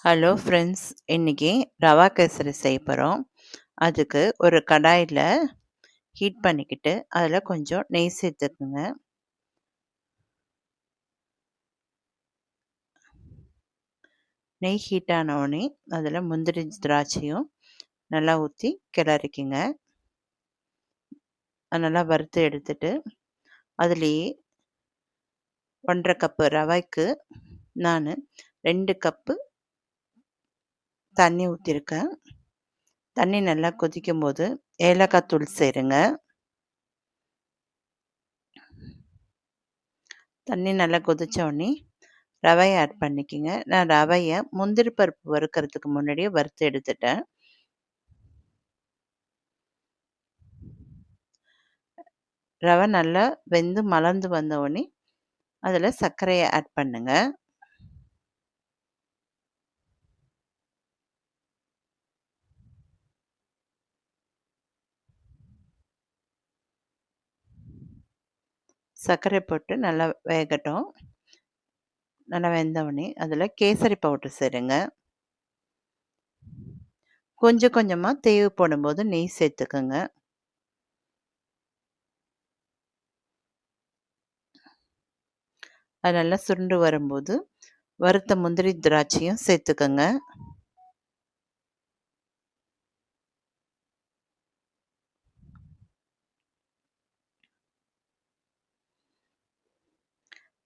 Hello friends, இன்னைக்கு ரவா கேசரி செய்ய போகிறோம். அதுக்கு ஒரு கடாயில் ஹீட் பண்ணிக்கிட்டு அதில் கொஞ்சம் நெய் சேர்த்துக்குங்க. நெய் ஹீட் ஆனவுடனே அதில் முந்திரி திராட்சையும் நல்லா ஊற்றி கிளறிக்குங்க. அது நல்லா வறுத்து எடுத்துட்டு அதுலேயே 1.5 கப்பு ரவைக்கு நான் 2 கப்பு தண்ணி ஊற்றிருக்கேன். தண்ணி நல்லா கொதிக்கும் போது ஏலக்காய் தூள் சேருங்க. தண்ணி நல்லா கொதிச்ச உடனே ரவையை ஆட் பண்ணிக்கோங்க. நான் ரவையை முந்திரி பருப்பு வறுக்கிறதுக்கு முன்னாடியே வறுத்து எடுத்துட்டேன். ரவை நல்லா வெந்து மலர்ந்து வந்த உடனே அதில் சர்க்கரையை ஆட் பண்ணுங்க. சர்க்கரை போட்டு நல்லா வேகட்டும். நல்லா வெந்தவுடனே அதில் கேசரி பவுடர் சேருங்க. கொஞ்சம் கொஞ்சமாக தேவைப்படும் போது நெய் சேர்த்துக்கோங்க. அது நல்லா சுருண்டு வரும்போது வறுத்த முந்திரி திராட்சையும் சேர்த்துக்கோங்க.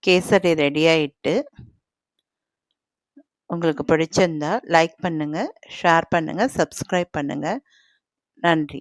கேசரி ரெடி ஆயிட்டு. உங்களுக்கு பிடிச்சிருந்தா லைக் பண்ணுங்கள், ஷேர் பண்ணுங்கள், சப்ஸ்கிரைப் பண்ணுங்கள். நன்றி.